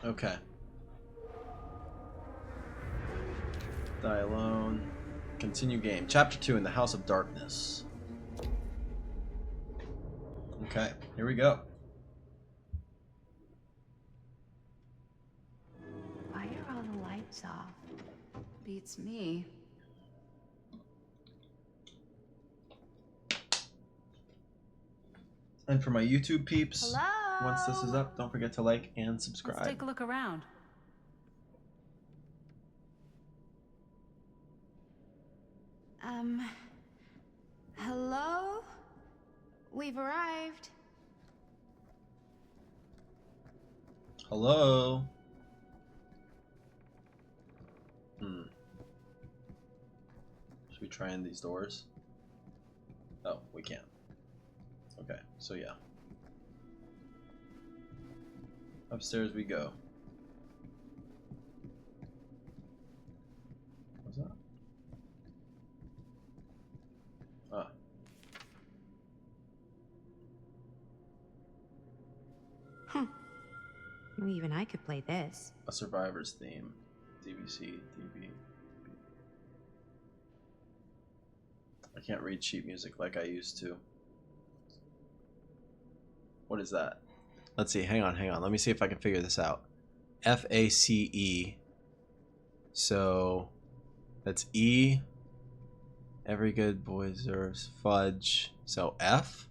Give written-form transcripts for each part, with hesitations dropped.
Okay. Die alone. Continue game. Chapter 2 in the House of Darkness. Okay, here we go. Why are all the lights off? Beats me. And for my YouTube peeps, Hello? once this is up, don't forget to like and Let's subscribe. take a look around. Hello? We've arrived. Hello? Should we try in these doors? Oh, we can't. Okay, so yeah. Upstairs we go. What's that? Ah. Well, even I could play this. A survivor's theme. DBC, DB. I can't read sheet music like I used to. What is that? Let's see, hang on. Let me see if I can figure this out. FACE. So that's E. Every good boy deserves fudge. So F.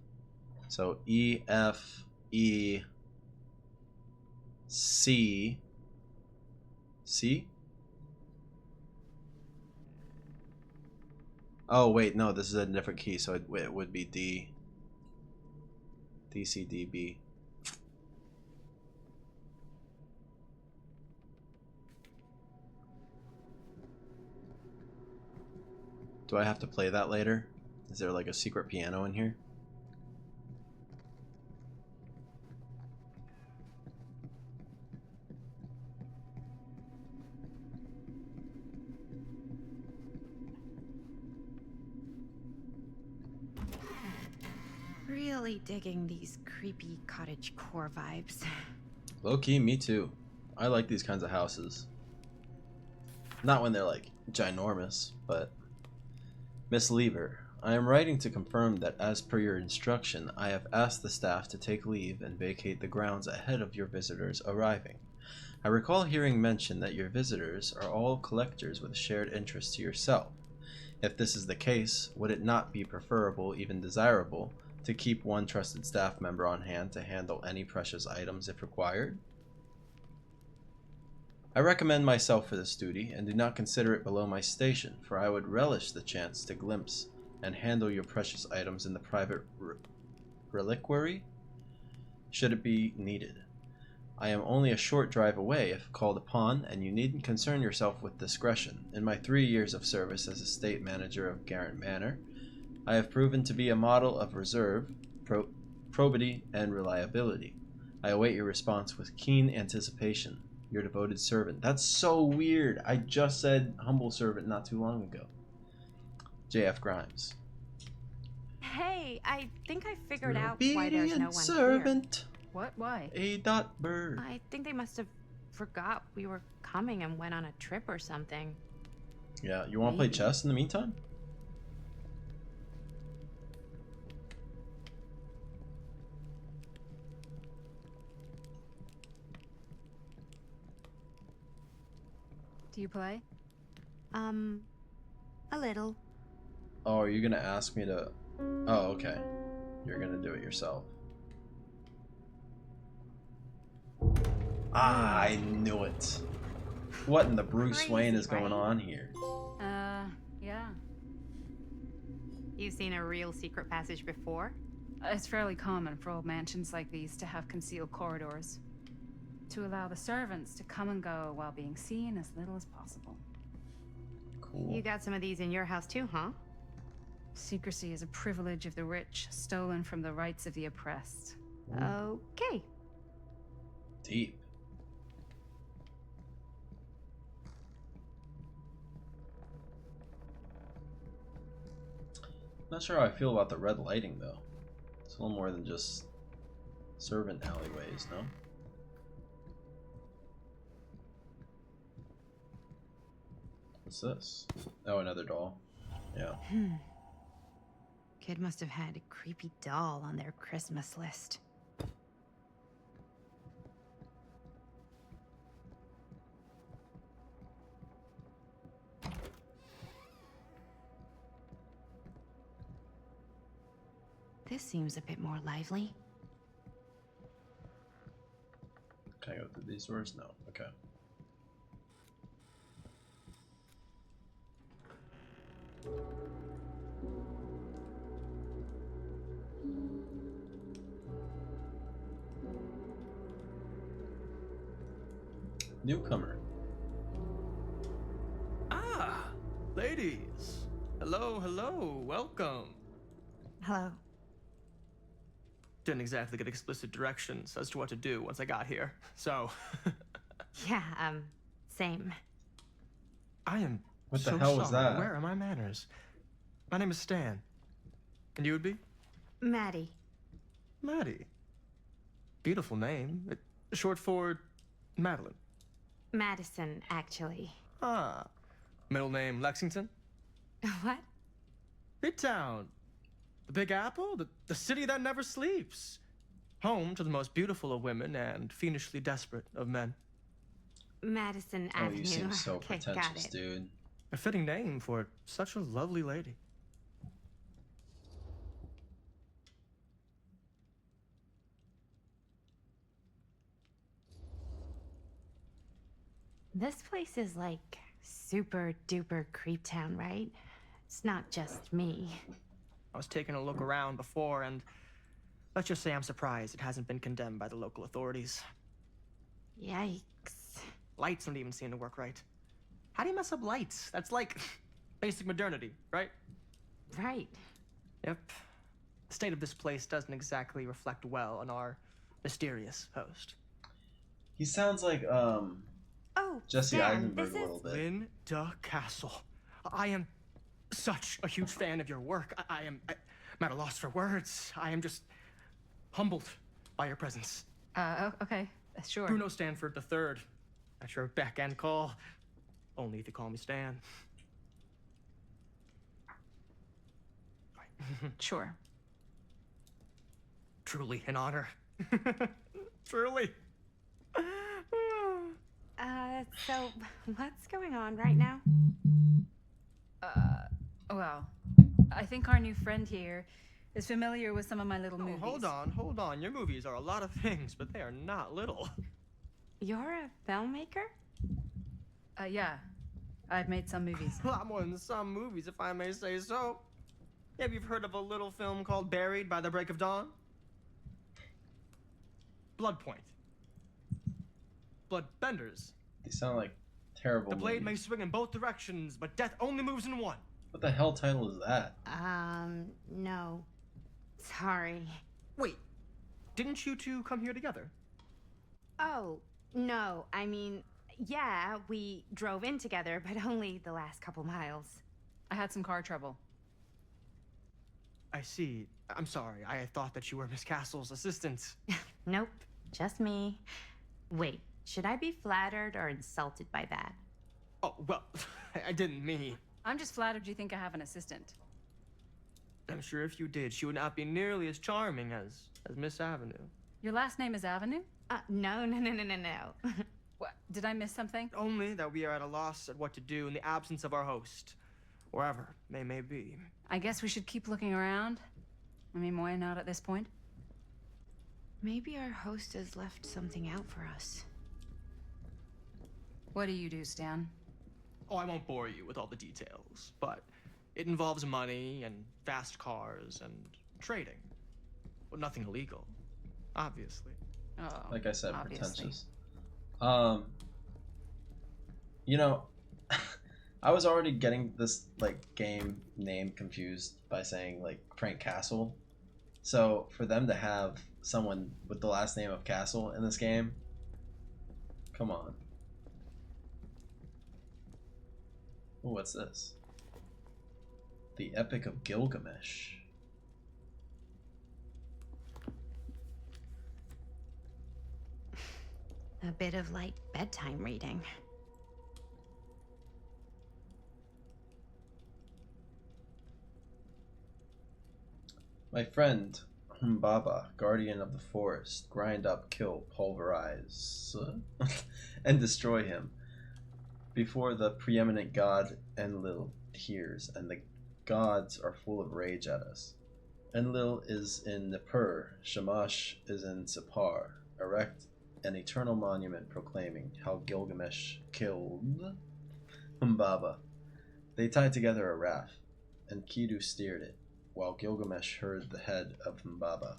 So E, F, E, C. C? Oh, wait, no, this is a different key, so it would be D. D, C, D, B. Do I have to play that later? Is there like a secret piano in here? Really digging these creepy cottage core vibes. Low key, me too. I like these kinds of houses. Not when they're like ginormous, but... Miss Lever, I am writing to confirm that as per your instruction, I have asked the staff to take leave and vacate the grounds ahead of your visitors arriving. I recall hearing mention that your visitors are all collectors with a shared interest to yourself. If this is the case, would it not be preferable, even desirable, to keep one trusted staff member on hand to handle any precious items if required? I recommend myself for this duty, and do not consider it below my station, for I would relish the chance to glimpse and handle your precious items in the private reliquary, should it be needed. I am only a short drive away if called upon, and you needn't concern yourself with discretion. In my 3 years of service as estate manager of Garrett Manor, I have proven to be a model of reserve, probity, and reliability. I await your response with keen anticipation. Your devoted servant. That's so weird. I just said humble servant not too long ago. J.F. Grimes. Hey, I think I figured Your out why there's no one servant. What? Why? A dot bird. here. I think they must have forgot we were coming and went on a trip or something. Yeah, you want to play Maybe. chess in the meantime? Do you play? A little. Oh, are you gonna ask me to... Oh, okay. You're gonna do it yourself. Ah, I knew it. What in the Bruce Crazy, Wayne is going right? on here? Yeah. You've seen a real secret passage before? It's fairly common for old mansions like these to have concealed corridors, to allow the servants to come and go while being seen as little as possible. Cool. You got some of these in your house too, huh? Secrecy is a privilege of the rich, stolen from the rights of the oppressed. Okay. Deep. Not sure how I feel about the red lighting though. It's a little more than just servant alleyways, no? What's this? Oh, another doll. Yeah. Kid must have had a creepy doll on their Christmas list. This seems a bit more lively. Can I go through these doors? No. Okay. Newcomer. Ah, ladies. Hello, hello, welcome. Hello. Didn't exactly get explicit directions as to what to do once I got here, so. Yeah, same. I am What the so hell was sorry. that? Where are my manners? My name is Stan. And you would be? Maddie. Maddie. Beautiful name. Short for Madeline. Madison, actually. Ah. Middle name Lexington? What? Midtown. The Big Apple? The city that never sleeps. Home to the most beautiful of women and fiendishly desperate of men. Madison Oh, Avenue. you seem so Okay, got pretentious, it. dude. A fitting name for such a lovely lady. This place is like super duper creep town, right? It's not just me. I was taking a look around before, and let's just say I'm surprised it hasn't been condemned by the local authorities. Yikes. Lights don't even seem to work right. How do you mess up lights? That's like basic modernity, right? Right. Yep. The state of this place doesn't exactly reflect well on our mysterious host. He sounds like Oh, Jesse Stan, Eisenberg this a little is... bit. Linda Castle. I am such a huge fan of your work. I'm at a loss for words. I am just humbled by your presence. Okay, sure. Bruno Stanford III, at your beck and call. Only if you call me Stan. Sure. Truly an honor. Truly. So, what's going on right now? Well, I think our new friend here is familiar with some of my little movies. Hold on. Your movies are a lot of things, but they are not little. You're a filmmaker? Yeah. I've made some movies. A lot more than some movies, if I may say so. Maybe you've heard of a little film called Buried by the Break of Dawn? Bloodpoint. Bloodbenders. They sound like terrible The blade may movies. swing in both directions, but death only moves in one. What the hell title is that? No. Sorry. Wait, didn't you two come here together? Oh, no. I mean, yeah, we drove in together, but only the last couple miles. I had some car trouble. I see. I'm sorry. I thought that you were Miss Castle's assistant. Nope, just me. Wait, should I be flattered or insulted by that? Oh, well, I didn't mean. I'm just flattered you think I have an assistant. I'm sure if you did, she would not be nearly as charming as Miss Avenue. Your last name is Avenue? No. What? Did I miss something? Only that we are at a loss at what to do in the absence of our host, wherever they may be. I guess we should keep looking around. I mean, why not at this point? Maybe our host has left something out for us. What do you do, Stan? Oh, I won't bore you with all the details, but it involves money and fast cars and trading. Well, nothing illegal, obviously. Oh, Like I said, obviously. pretentious. You know, I was already getting this like game name confused by saying like Frank Castle. So for them to have someone with the last name of Castle in this game, come on. Ooh, what's this? The Epic of Gilgamesh. A bit of like bedtime reading. My friend, Humbaba, guardian of the forest, grind up, kill, pulverize, and destroy him before the preeminent god Enlil hears, and the gods are full of rage at us. Enlil is in Nippur, Shamash is in Sipar. Erect an eternal monument proclaiming how Gilgamesh killed Humbaba. They tied together a raft, and Enkidu steered it, while Gilgamesh heard the head of Humbaba.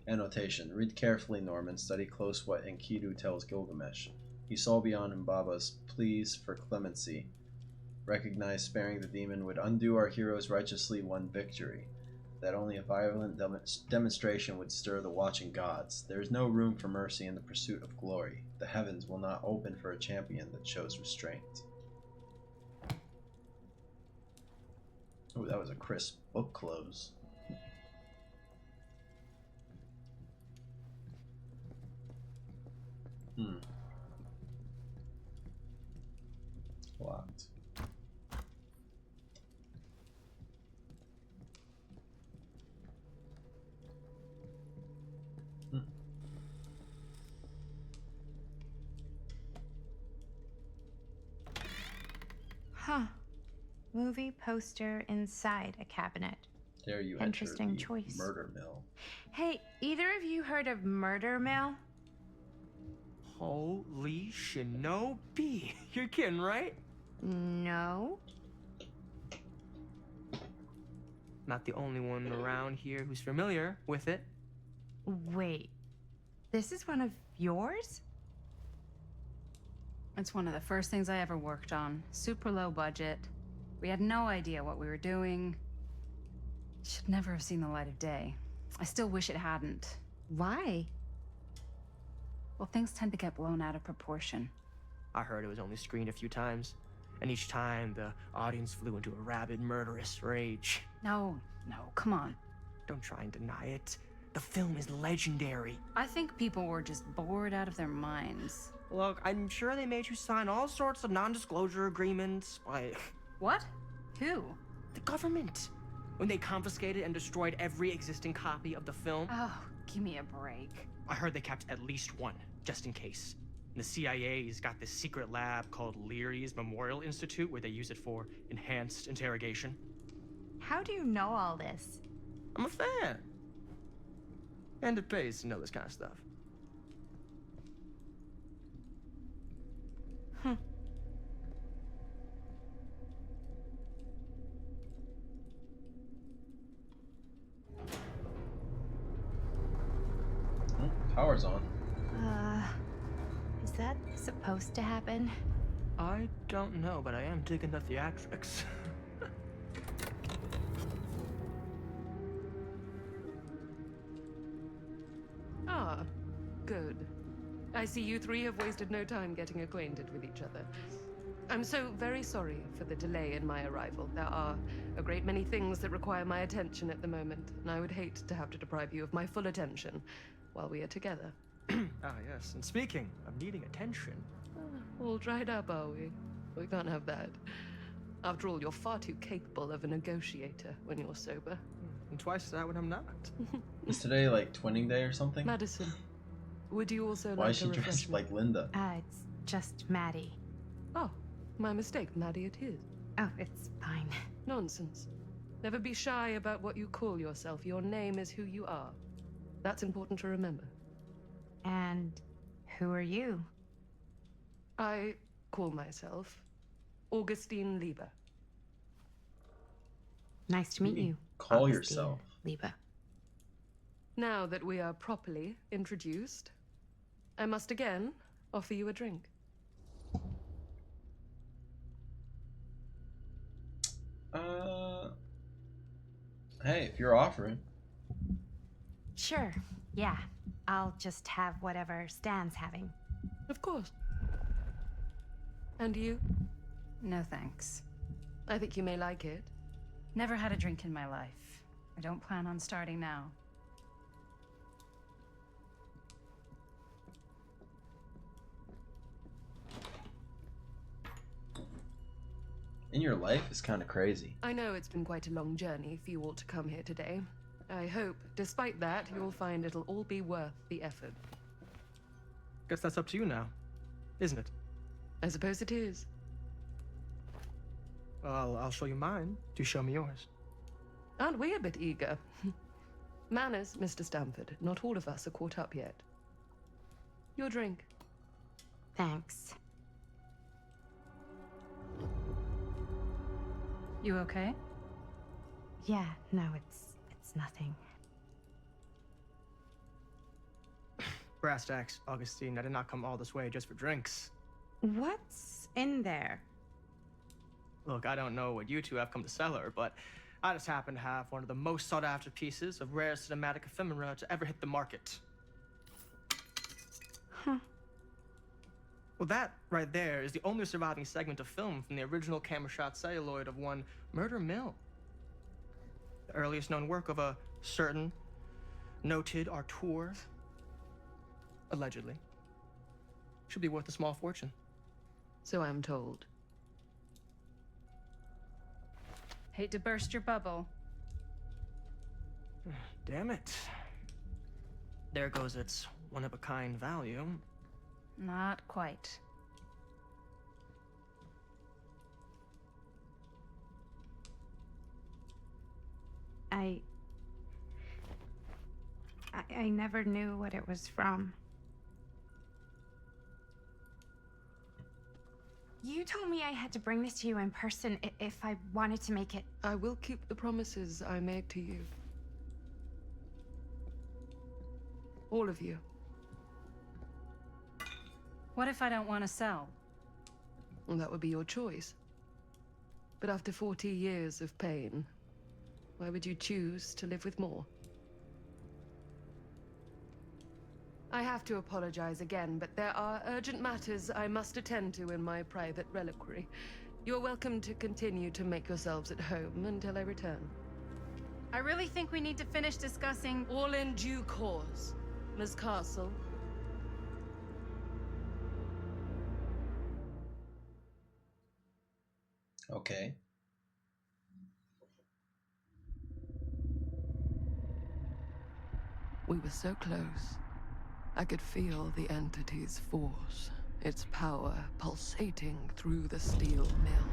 Annotation. Read carefully, Norman. Study close what Enkidu tells Gilgamesh. He saw beyond Humbaba's pleas for clemency. Recognized sparing the demon would undo our hero's righteously won victory. That only a violent demonstration would stir the watching gods. There is no room for mercy in the pursuit of glory. The heavens will not open for a champion that shows restraint. Oh, that was a crisp book close. Locked. Huh. Movie poster inside a cabinet. There you Interesting enter the choice. murder mill. Hey, either of you heard of Murder Mill? Holy shinobi. You're kidding, right? No. Not the only one around here who's familiar with it. Wait. This is one of yours? It's one of the first things I ever worked on. Super low budget. We had no idea what we were doing. Should never have seen the light of day. I still wish it hadn't. Why? Well, things tend to get blown out of proportion. I heard it was only screened a few times, and each time the audience flew into a rabid, murderous rage. No, come on. Don't try and deny it. The film is legendary. I think people were just bored out of their minds. Look, I'm sure they made you sign all sorts of non-disclosure agreements. Like, What? Who? the government. When they confiscated and destroyed every existing copy of the film, Oh, give me a break. I heard they kept at least one, just in case. And the CIA's got this secret lab called Leary's Memorial Institute where they use it for enhanced interrogation. How do you know all this? I'm a fan. And it pays to know this kind of stuff. Oh, power's on. Is that supposed to happen? I don't know, but I am digging the theatrics. Ah, good. I see you three have wasted no time getting acquainted with each other. I'm so very sorry for the delay in my arrival. There are a great many things that require my attention at the moment, and I would hate to have to deprive you of my full attention while we are together. Ah, yes. And speaking of needing attention, All dried up, are we? We can't have that. After all, you're far too capable of a negotiator when you're sober. and twice that when I'm not. Is today like twinning day or something? Madison, would you also Why like is she a dressed refreshment? like Linda? It's just Maddie. Oh, my mistake, Maddie it is. Oh, it's fine. Nonsense. Never be shy about what you call yourself. Your name is who you are. That's important to remember. And who are you? I call myself Augustine Lieber. Nice to meet You you. call Augustine yourself. Lieber. Now that we are properly introduced, I must again offer you a drink. Hey, if you're offering. Sure. Yeah. I'll just have whatever Stan's having. Of course. And you? No thanks. I think you may like it. Never had a drink in my life. I don't plan on starting now. In your life is kind of crazy. I know it's been quite a long journey for you all to come here today. I hope, despite that, you'll find it'll all be worth the effort. Guess that's up to you now, isn't it? I suppose it is. Well, I'll show you mine. Do show me yours. Aren't we a bit eager? Manners, Mr. Stamford. Not all of us are caught up yet. Your drink. Thanks. You okay? Yeah, no, it's nothing. Brass tacks, Augustine. I did not come all this way just for drinks. What's in there? Look, I don't know what you two have come to cellar, but I just happen to have one of the most sought-after pieces of rare cinematic ephemera to ever hit the market. Huh. Well, that right there is the only surviving segment of film from the original camera shot celluloid of one Murder Mill. The earliest known work of a certain noted auteur, allegedly, should be worth a small fortune. So I'm told. Hate to burst your bubble. Damn it. There goes its one-of-a-kind value. Not quite. I never knew what it was from. You told me I had to bring this to you in person if I wanted to make it. I will keep the promises I made to you. All of you. What if I don't want to sell? Well, that would be your choice. But after 40 years of pain, why would you choose to live with more? I have to apologize again, but there are urgent matters I must attend to in my private reliquary. You're welcome to continue to make yourselves at home until I return. I really think we need to finish discussing. All in due course, Miss Castle. Okay. We were so close. I could feel the entity's force, its power pulsating through the steel mill.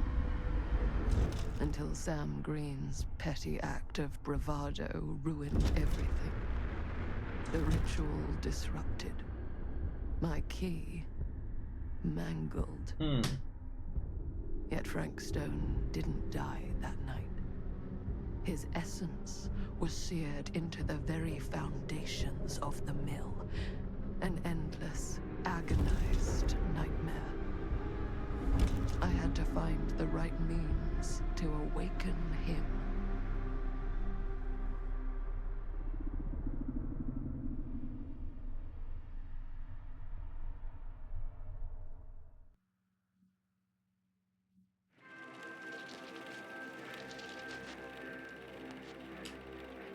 Until Sam Green's petty act of bravado ruined everything. The ritual disrupted. My key mangled. Yet Frank Stone didn't die that night. His essence was seared into the very foundations of the mill. An endless, agonized nightmare. I had to find the right means to awaken him.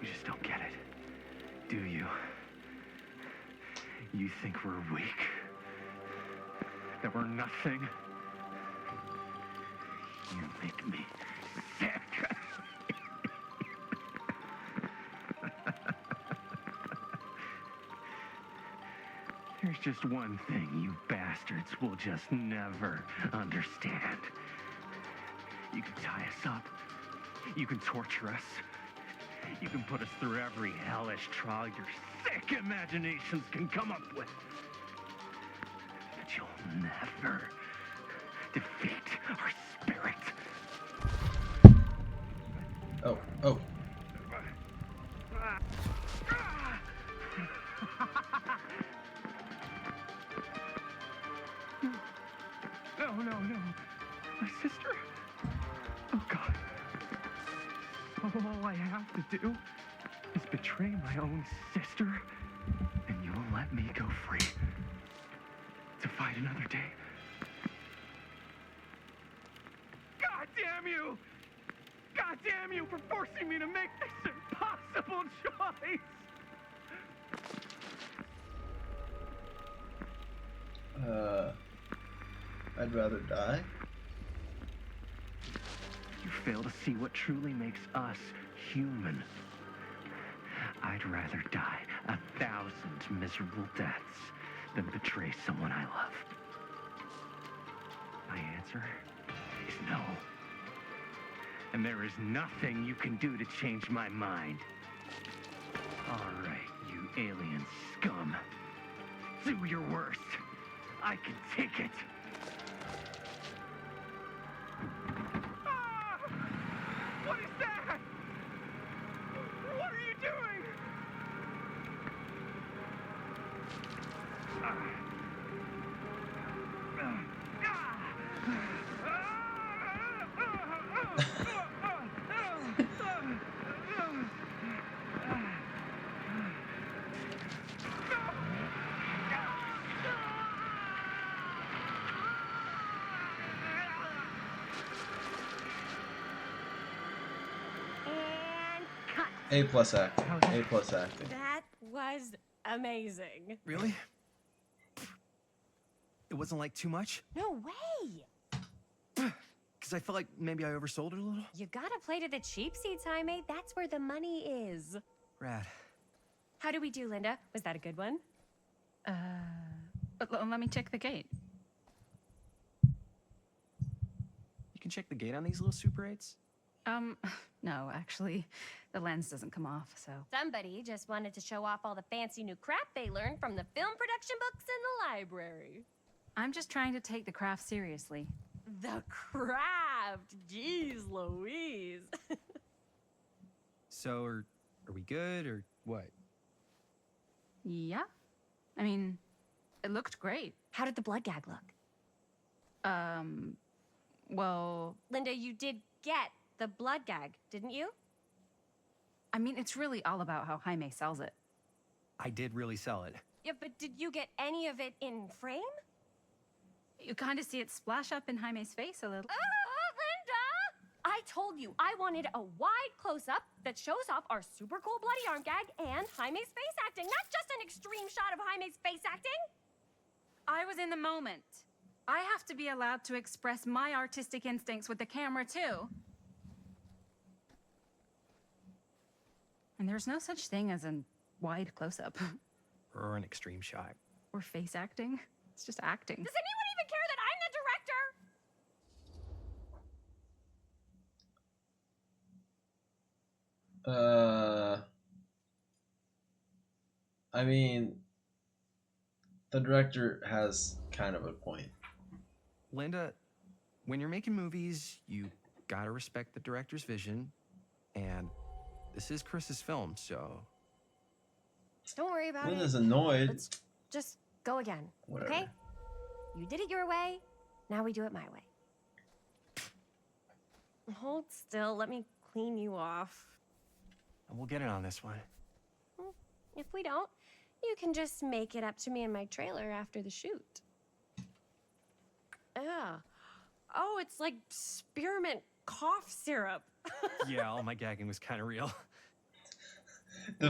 You just don't get it, do you? You think we're weak? That we're nothing? You make me sick. There's just one thing you bastards will just never understand. You can tie us up. You can torture us. You can put us through every hellish trial your sick imaginations can come up with. But you'll never defeat our spirit. Oh. No. My sister? Oh, God. All I have to do is betray my own sister, and you'll let me go free to fight another day. God damn you! God damn you for forcing me to make this impossible choice! I'd rather die. You fail to see what truly makes us human. I'd rather die 1,000 miserable deaths than betray someone I love. My answer is no. And there is nothing you can do to change my mind. All right, you alien scum. Do your worst. I can take it. Ah! What is that? What are you doing? And cut. A+ acting. A+ acting. That was amazing. Really? It wasn't like too much? No way. Because I felt like maybe I oversold it a little? You gotta play to the cheap seats, Jaime. That's where the money is. Rad. How do we do, Linda? Was that a good one? Let me check the gate. You can check the gate on these little Super 8s? No, actually, the lens doesn't come off, so. Somebody just wanted to show off all the fancy new crap they learned from the film production books in the library. I'm just trying to take the craft seriously. The craft! Jeez Louise. So, are we good, or what? Yeah. I mean, it looked great. How did the blood gag look? Well, Linda, you did get the blood gag, didn't you? I mean, it's really all about how Jaime sells it. I did really sell it. Yeah, but did you get any of it in frame? You kind of see it splash up in Jaime's face a little. Linda! I told you I wanted a wide close-up that shows off our super cool bloody arm gag and Jaime's face acting, not just an extreme shot of Jaime's face acting. I was in the moment. I have to be allowed to express my artistic instincts with the camera, too. And there's no such thing as a wide close-up. Or an extreme shot. Or face acting. It's just acting. Does anyone even care that I'm the director? I mean, the director has kind of a point. Linda, when you're making movies, you gotta respect the director's vision. And this is Chris's film, so... Don't worry about Linda's it. annoyed. Let's just go again, Whatever. okay? You did it your way, now we do it my way. Hold still, let me clean you off. And we'll get it on this one. If we don't, you can just make it up to me in my trailer after the shoot. Oh, it's like spearmint cough syrup. Yeah, all my gagging was kind of real. The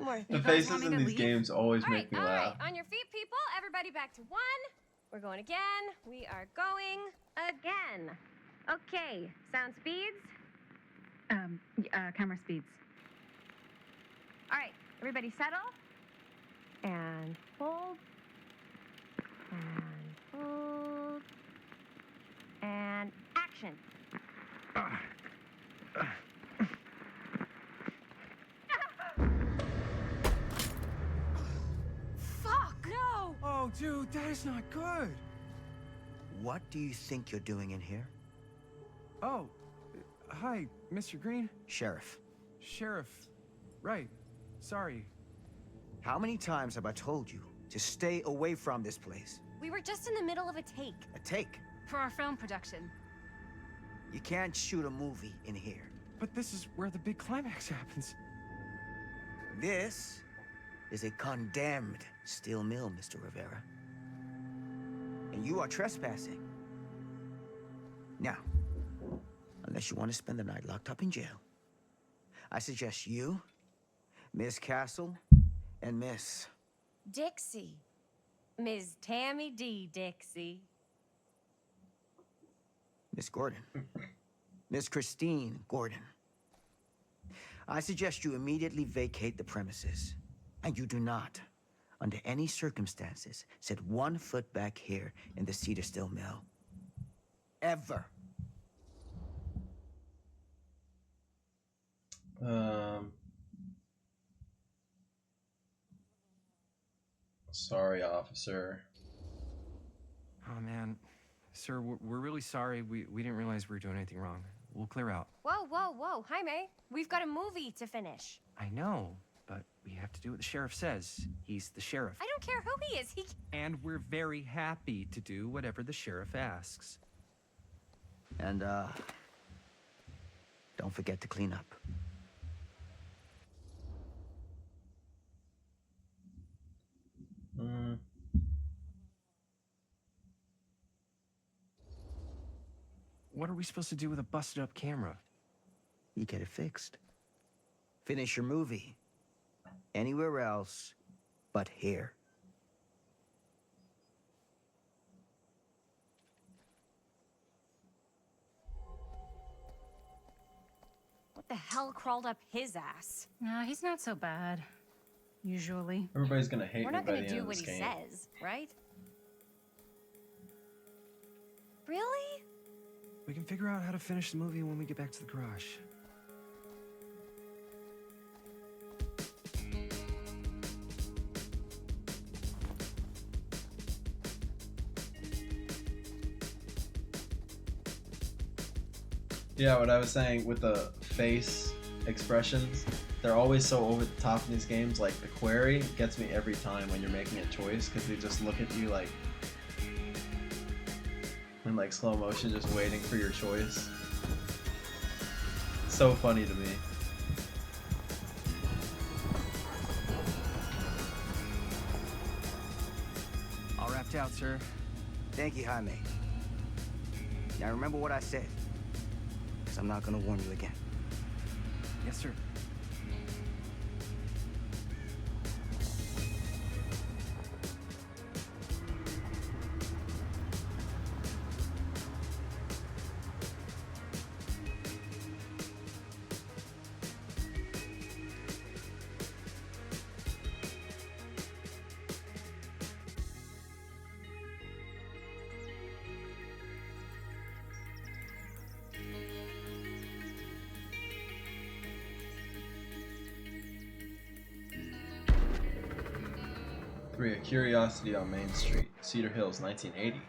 More. the guys faces want me in to these leave? games always All right, make me laugh. on your feet, people. Everybody back to 1. We're going again. We are going again. Okay, sound speeds. Camera speeds. All right, everybody settle. And hold. And hold. And action. Fuck! No! Oh, dude, that is not good. What do you think you're doing in here? Oh, hi, Mr. Green. Sheriff, Sheriff. Right. Sorry. how many times have I told you to stay away from this place? We were just in the middle of a take. A take. For our film production. You can't shoot a movie in here. But this is where the big climax happens. This is a condemned steel mill, Mr. Rivera. And you are trespassing. Now, unless you want to spend the night locked up in jail, I suggest you, Miss Castle, and Miss... Dixie. Ms. Tammy D. Dixie. Miss Gordon. Miss Christine Gordon. I suggest you immediately vacate the premises. And you do not, under any circumstances, set 1 foot back here in the Cedar Still Mill. Ever. Sorry, officer. Oh, man. Sir, we're really sorry. We didn't realize we were doing anything wrong. We'll clear out. Whoa, whoa, whoa, Jaime. We've got a movie to finish. I know, but we have to do what the sheriff says. He's the sheriff. I don't care who he is. And we're very happy to do whatever the sheriff asks. And, don't forget to clean up. What are we supposed to do with a busted up camera? You get it fixed. Finish your movie. Anywhere else but here. What the hell crawled up his ass? Nah, he's not so bad. Usually. Everybody's gonna hate We're me not by gonna the do end of what this he game. says, right? Really? We can figure out how to finish the movie when we get back to the garage. Yeah, what I was saying with the face expressions, they're always so over the top in these games. Like the Quarry gets me every time when you're making a choice because they just look at you like in like slow motion, just waiting for your choice. So funny to me. All wrapped out, sir. Thank you, Jaime. Now remember what I said, because I'm not gonna warn you again. Yes, sir. A Curiosity on Main Street, Cedar Hills, 1980.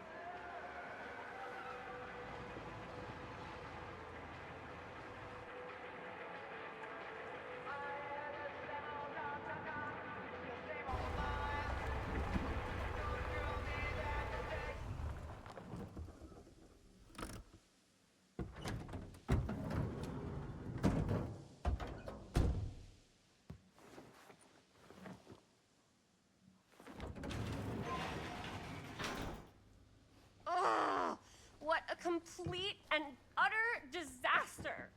Complete and utter disaster.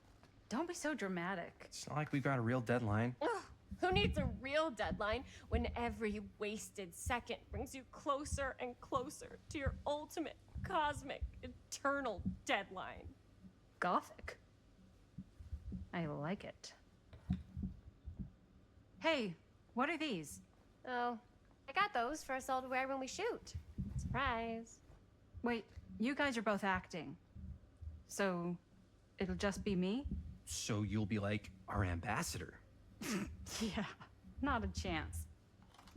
Don't be so dramatic. It's not like we've got a real deadline. Ugh, who needs a real deadline when every wasted second brings you closer and closer to your ultimate, cosmic, eternal deadline? Gothic. I like it. Hey, what are these? Oh, I got those for us all to wear when we shoot. Surprise. Wait, you guys are both acting. So, it'll just be me? So you'll be like our ambassador. Yeah, not a chance.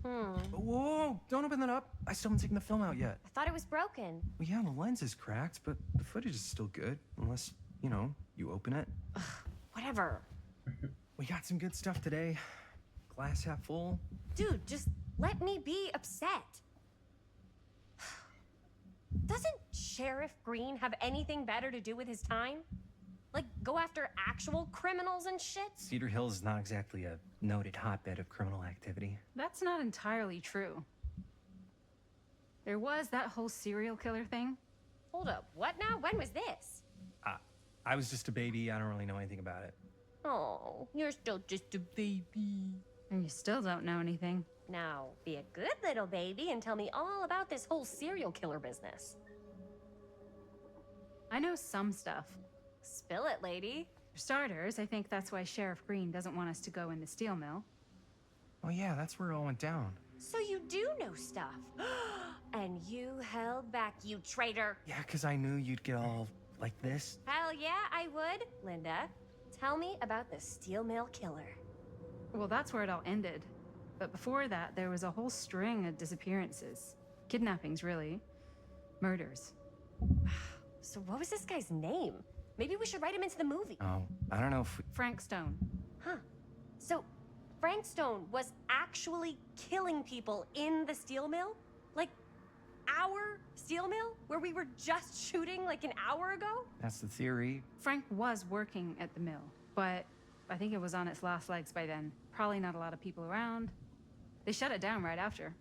Whoa, don't open that up. I still haven't taken the film out yet. I thought it was broken. Well, yeah, the lens is cracked, but the footage is still good. Unless, you know, you open it. Ugh, whatever. We got some good stuff today. Glass half full. Dude, just let me be upset. Doesn't Sheriff Green have anything better to do with his time? Like, go after actual criminals and shit? Cedar Hills is not exactly a noted hotbed of criminal activity. That's not entirely true. There was that whole serial killer thing. Hold up, what now? When was this? I was just a baby. I don't really know anything about it. Oh, you're still just a baby. And you still don't know anything. Now, be a good little baby and tell me all about this whole serial killer business. I know some stuff. Spill it, lady. For starters, I think that's why Sheriff Green doesn't want us to go in the steel mill. Oh yeah, that's where it all went down. So you do know stuff. And you held back, you traitor. Yeah, 'cause I knew you'd get all like this. Hell yeah, I would. Linda, tell me about the steel mill killer. Well, that's where it all ended. But before that, there was a whole string of disappearances. Kidnappings, really. Murders. So what was this guy's name? Maybe we should write him into the movie. Oh, I don't know if we... Frank Stone. Huh. So Frank Stone was actually killing people in the steel mill? Like our steel mill? Where we were just shooting like an hour ago? That's the theory. Frank was working at the mill, but I think it was on its last legs by then. Probably not a lot of people around. They shut it down right after.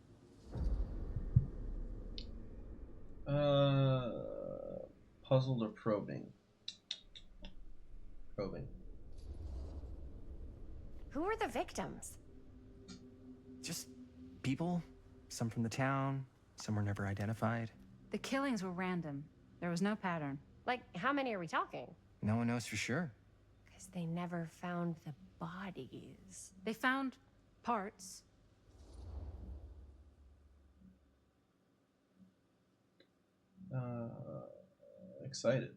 Puzzled or probing? Probing. Who were the victims? Just people. Some from the town. Some were never identified. The killings were random. There was no pattern. Like, how many are we talking? No one knows for sure. Because they never found the bodies. They found parts. Excited.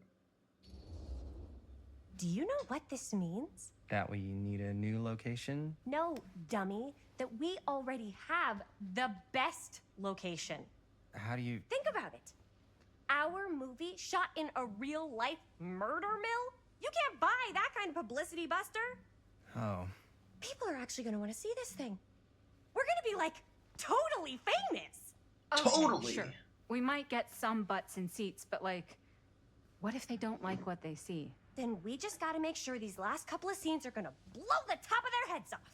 Do you know what this means? That we need a new location? No, dummy. That we already have the best location. How do you... Think about it. Our movie shot in a real-life murder mill? You can't buy that kind of publicity, Buster. Oh. People are actually going to want to see this thing. We're going to be, like, totally famous. Totally. Sure. We might get some butts in seats, but like, what if they don't like what they see? Then we just got to make sure these last couple of scenes are going to blow the top of their heads off.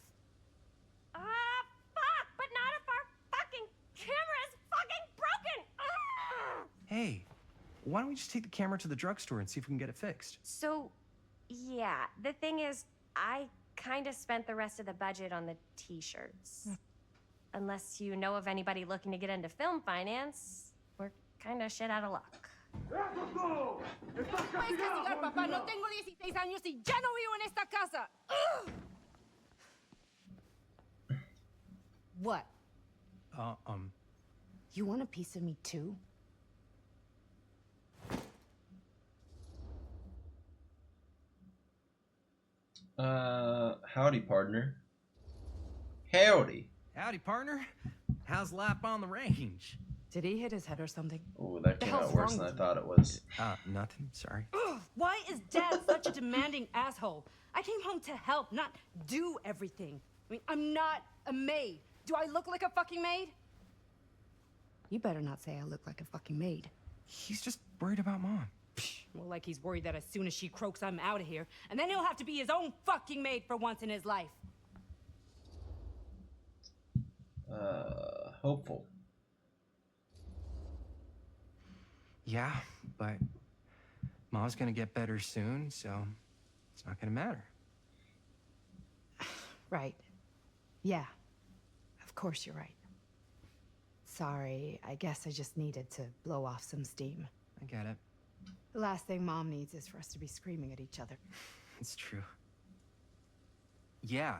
Fuck, but not if our fucking camera is fucking broken. Hey, why don't we just take the camera to the drugstore and see if we can get it fixed? So, yeah, the thing is, I kind of spent the rest of the budget on the t-shirts. Unless you know of anybody looking to get into film finance, we're kind of shit out of luck. What? Um, You want a piece of me too? Howdy, partner. Howdy. Howdy, partner. How's lap on the range? Did he hit his head or something? Oh, that The came out hell's worse wrong than I with thought it was. Nothing, sorry. Why is Dad such a demanding asshole? I came home to help, not do everything. I mean, I'm not a maid. Do I look like a fucking maid? You better not say I look like a fucking maid. He's just worried about Mom. More like he's worried that as soon as she croaks, I'm out of here. And then he'll have to be his own fucking maid for once in his life. Hopeful. Yeah, but Mom's gonna get better soon, so it's not gonna matter. Right. Yeah. Of course you're right. Sorry, I guess I just needed to blow off some steam. I get it. The last thing Mom needs is for us to be screaming at each other. It's true. Yeah,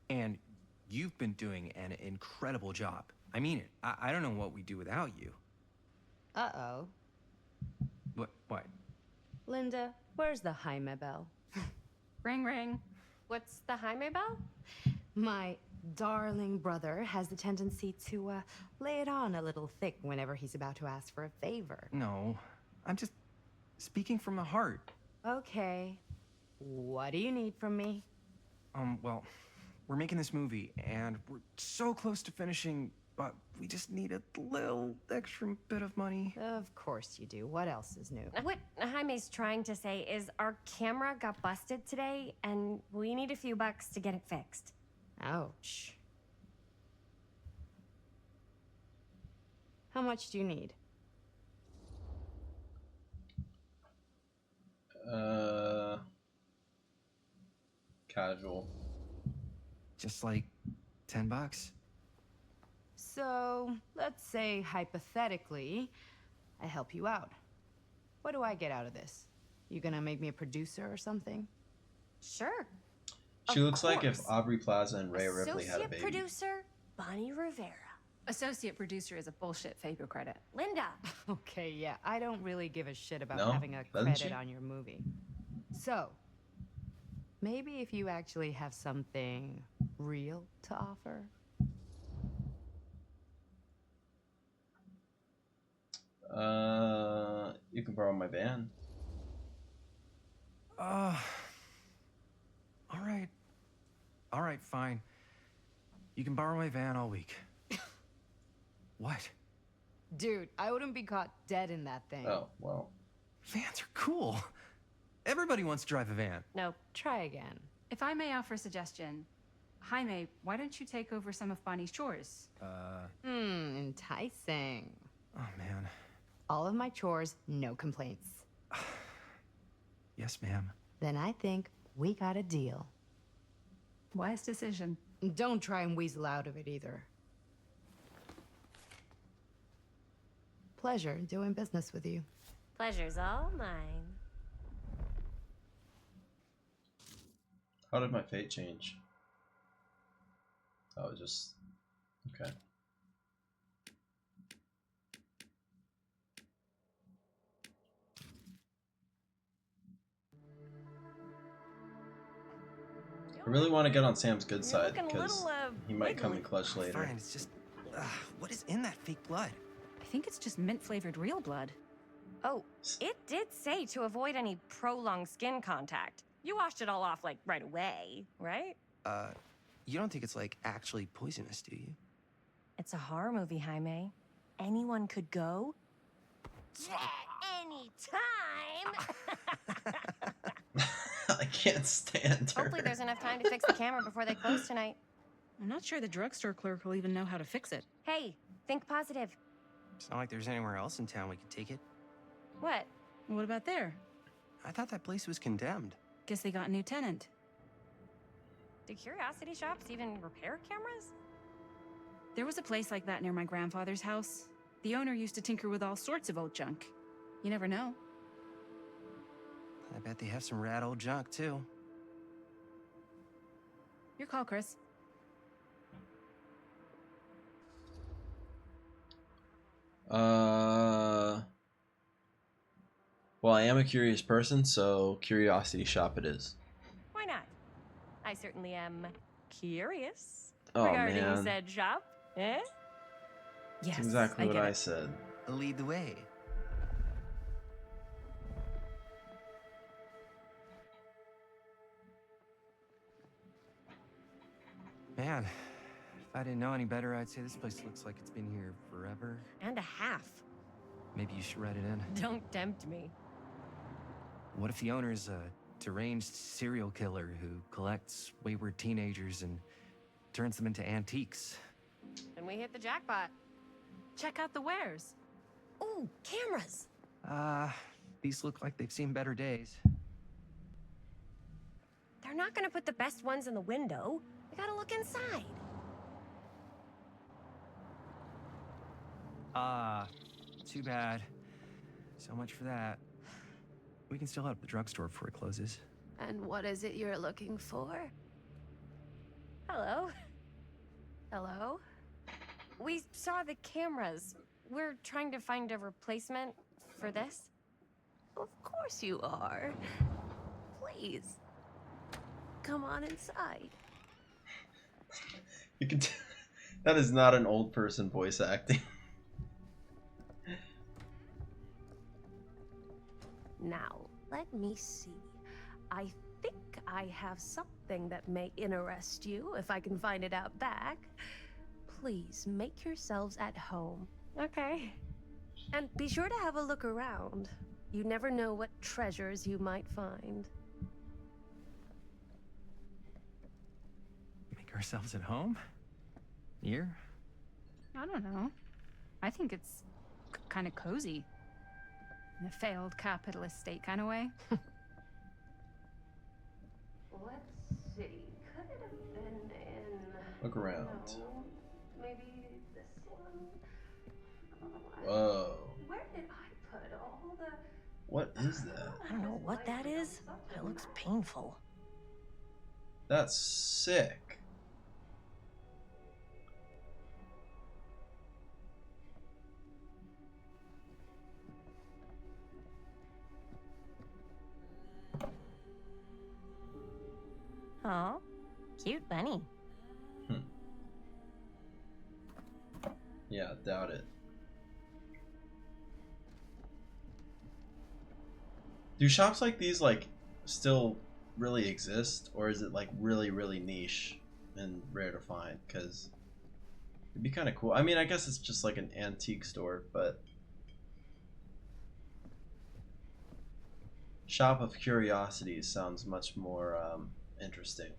and you've been doing an incredible job. I mean it. I don't know what we'd do without you. Uh-oh. What? Linda, where's the Jaime bell? Ring, ring. What's the Jaime bell? My darling brother has the tendency to, lay it on a little thick whenever he's about to ask for a favor. No, I'm just speaking from the heart. Okay. What do you need from me? Well, we're making this movie, and we're so close to finishing, but we just need a little extra bit of money. Of course you do. What else is new? What Jaime's trying to say is our camera got busted today, and we need a few bucks to get it fixed. Ouch. How much do you need? Casual. Just like $10. So, let's say hypothetically, I help you out. What do I get out of this? You gonna make me a producer or something? Sure. She Of looks like if course. Aubrey Plaza and Rhea Ripley had a Associate baby. producer, Bonnie Rivera. Associate producer is a bullshit Faber credit. Linda. Okay, yeah, I don't really give a shit about No? having a Doesn't credit she? on your movie. So, maybe if you actually have something real to offer. You can borrow my van. All right. All right, fine. You can borrow my van all week. What? Dude, I wouldn't be caught dead in that thing. Oh, well. Vans are cool. Everybody wants to drive a van. Nope. Try again. If I may offer a suggestion, Jaime, why don't you take over some of Bonnie's chores? Enticing. Oh, man. All of my chores, no complaints. Yes, ma'am. Then I think we got a deal. Wise decision. Don't try and weasel out of it either. Pleasure doing business with you. Pleasure's all mine. How did my fate change? Oh, just... Okay. I really want to get on Sam's good side looking a because little, he might come in wiggly. clutch later. Fine, it's just... what is in that fake blood? I think it's just mint-flavored real blood. Oh, it did say to avoid any prolonged skin contact. You washed it all off, like, right away, right? You don't think it's, like, actually poisonous, do you? It's a horror movie, Jaime. Anyone could go. Anytime! I can't stand her. Hopefully there's enough time to fix the camera before they close tonight. I'm not sure the drugstore clerk will even know how to fix it. Hey, think positive. It's not like there's anywhere else in town we could take it. What? What about there? I thought that place was condemned. Guess they got a new tenant. Do curiosity shops even repair cameras? There was a place like that near my grandfather's house. The owner used to tinker with all sorts of old junk. You never know. I bet they have some rad old junk, too. Your call, Chris. Well, I am a curious person, so curiosity shop it is. Why not? I certainly am curious Oh, regarding man. said shop. Eh? Yes, That's exactly what get I it. said. Lead the way. Man, if I didn't know any better, I'd say this place looks like it's been here forever. And a half. Maybe you should write it in. Don't tempt me. What if the owner's a deranged serial killer who collects wayward teenagers and turns them into antiques? And we hit the jackpot. Check out the wares. Ooh, cameras. These look like they've seen better days. They're not gonna put the best ones in the window. We gotta look inside. Too bad. So much for that. We can still hit up the drugstore before it closes. And what is it you're looking for? Hello. Hello. We saw the cameras. We're trying to find a replacement for this. Of course you are. Please. Come on inside. You can. That is not an old person voice acting. Now, let me see. I think I have something that may interest you, if I can find it out back. Please make yourselves at home. Okay. And be sure to have a look around. You never know what treasures you might find. Make ourselves at home? Here? I don't know. I think it's kind of cozy. In a failed capitalist state kind of way. Let's see. Could it have been in... Look around. No, maybe this one? Whoa. Where did I put all the... What is that? I don't know what that is, but it looks painful. That's sick. Oh, cute bunny. Yeah, doubt it. Do shops like these like still really exist, or is it like really really niche and rare to find? Because it'd be kind of cool. I mean, I guess it's just like an antique store, but Shop of Curiosities sounds much more interesting.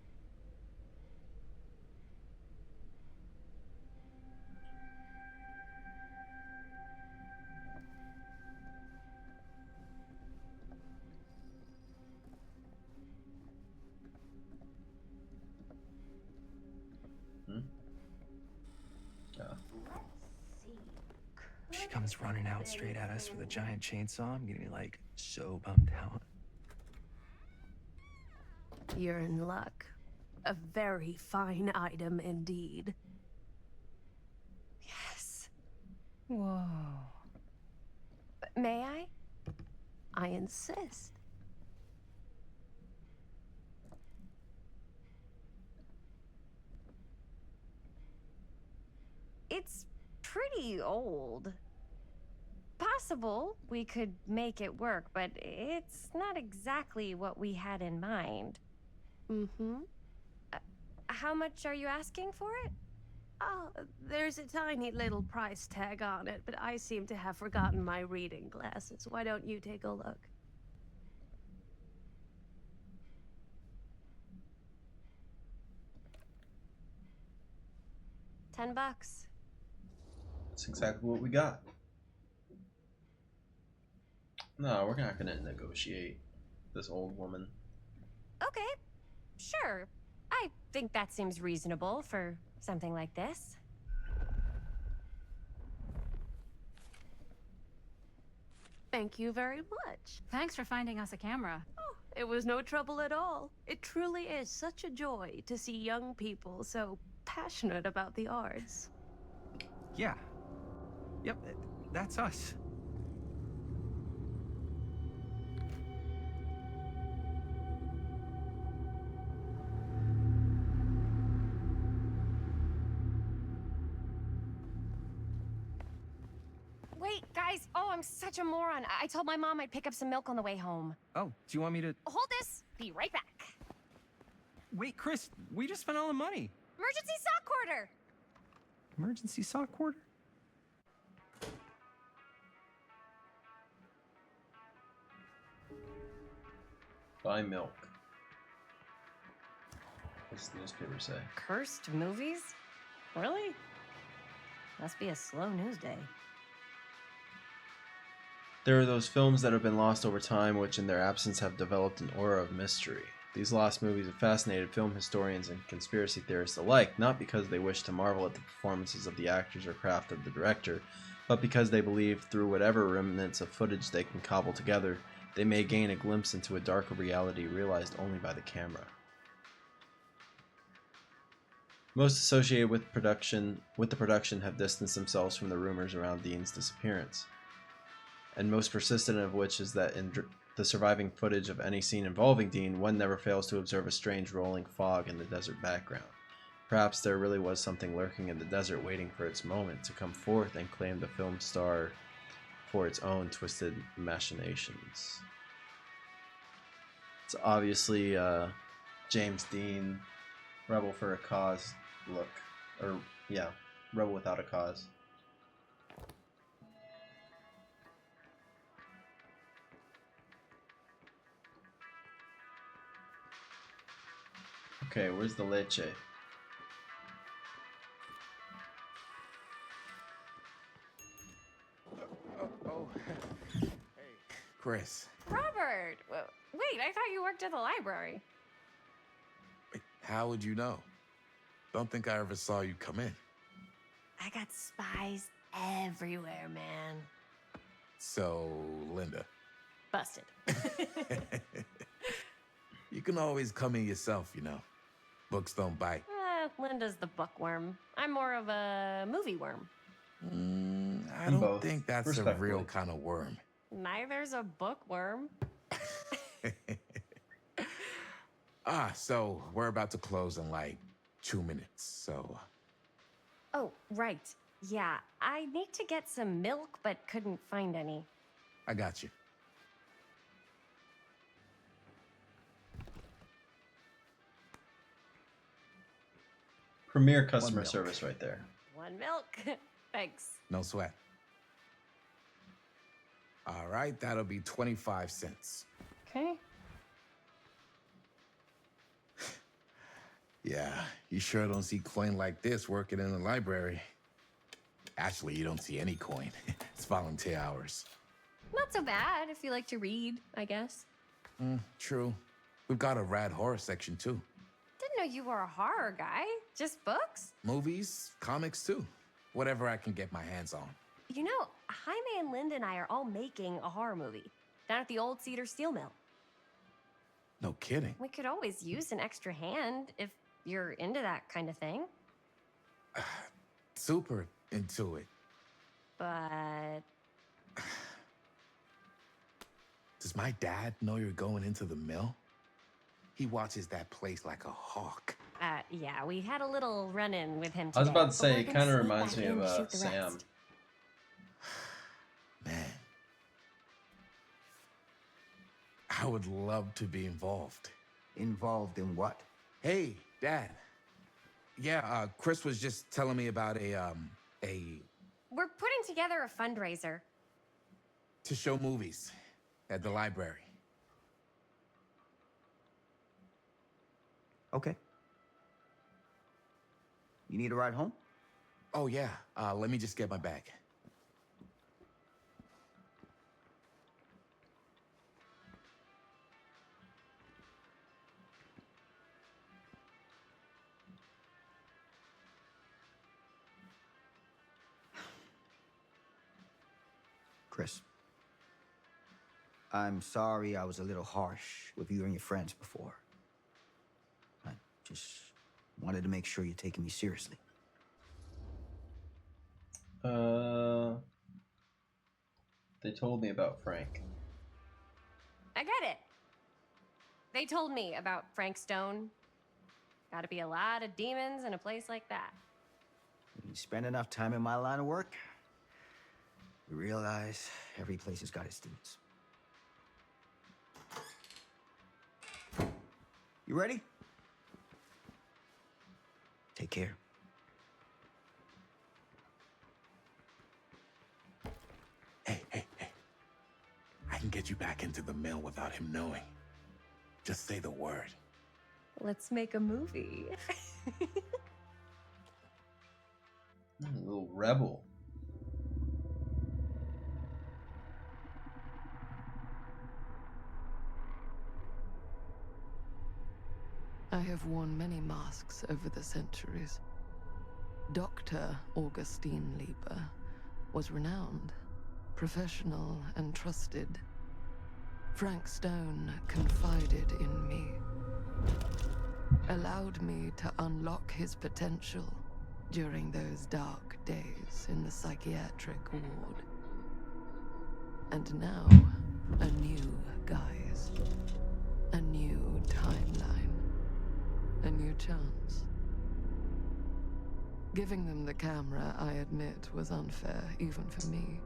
She comes running out straight at us with a giant chainsaw. I'm getting like so bummed out. You're in luck. A very fine item indeed. Yes. Whoa. May I? I insist. It's pretty old. Possible we could make it work, but it's not exactly what we had in mind. Mm-hmm. How much are you asking for it? Oh, there's a tiny little price tag on it, but I seem to have forgotten my reading glasses. Why don't you take a look? $10. That's exactly what we got. No, we're not gonna negotiate this old woman. Okay, sure. I think that seems reasonable for something like this. Thank you very much. Thanks for finding us a camera. Oh, it was no trouble at all. It truly is such a joy to see young people so passionate about the arts. Yeah. Yep, that's us. Wait, guys. Oh, I'm such a moron. I told my mom I'd pick up some milk on the way home. Oh, do you want me to... Hold this. Be right back. Wait, Chris, we just spent all the money. Emergency sock quarter. Emergency sock quarter? Buy milk. What's the newspaper say? Cursed movies? Really? Must be a slow news day. There are those films that have been lost over time, which in their absence have developed an aura of mystery. These lost movies have fascinated film historians and conspiracy theorists alike, not because they wish to marvel at the performances of the actors or craft of the director, but because they believe through whatever remnants of footage they can cobble together, they may gain a glimpse into a darker reality realized only by the camera. Most associated with the production have distanced themselves from the rumors around Dean's disappearance. And most persistent of which is that in the surviving footage of any scene involving Dean, one never fails to observe a strange rolling fog in the desert background. Perhaps there really was something lurking in the desert waiting for its moment to come forth and claim the film star for its own twisted machinations. It's obviously James Dean, Rebel for a Cause look. Or, yeah, Rebel Without a Cause. Okay, where's the leche? Hey, Chris. Robert! Wait, I thought you worked at the library. Wait, how would you know? Don't think I ever saw you come in. I got spies everywhere, man. So, Linda. Busted. You can always come in yourself, you know. Books don't bite. Linda's the bookworm. I'm more of a movie worm. I I'm don't both, think that's a respectfully. real kind of worm. Neither's a bookworm. So we're about to close in like 2 minutes, so... Oh, right. Yeah, I need to get some milk, but couldn't find any. I got you. Premier customer milk. service right there. One milk. Thanks. No sweat. All right, that'll be 25 cents. Okay. Yeah, you sure don't see coin like this working in the library. Actually, you don't see any coin. It's volunteer hours. Not so bad if you like to read, I guess. True. We've got a rad horror section, too. Didn't know you were a horror guy. Just books? Movies, comics, too. Whatever I can get my hands on. You know, Jaime and Linda and I are all making a horror movie down at the old Cedar Steel Mill. No kidding. We could always use an extra hand if you're into that kind of thing. Super into it. But Does my dad know you're going into the mill? He watches that place like a hawk. yeah, we had a little run-in with him today. I was about to but say, we're it gonna kind of sneak reminds back me in of and shoot the Sam. rest. Man. I would love to be involved. Involved in what? Hey, Dad. Yeah, Chris was just telling me about a We're putting together a fundraiser. to show movies at the library. Okay. You need a ride home? Oh, yeah. Let me just get my bag. Chris. I'm sorry I was a little harsh with you and your friends before. I just wanted to make sure you're taking me seriously. They told me about Frank. I get it. They told me about Frank Stone. Gotta be a lot of demons in a place like that. When you spend enough time in my line of work, you realize every place has got its demons. You ready? Take care. Hey. I can get you back into the mill without him knowing. Just say the word. Let's make a movie. Little rebel. I have worn many masks over the centuries. Dr. Augustine Lieber was renowned, professional, and trusted. Frank Stone confided in me, allowed me to unlock his potential during those dark days in the psychiatric ward. And now, a new guise, a new timeline, a new chance. Giving them the camera, I admit, was unfair, even for me.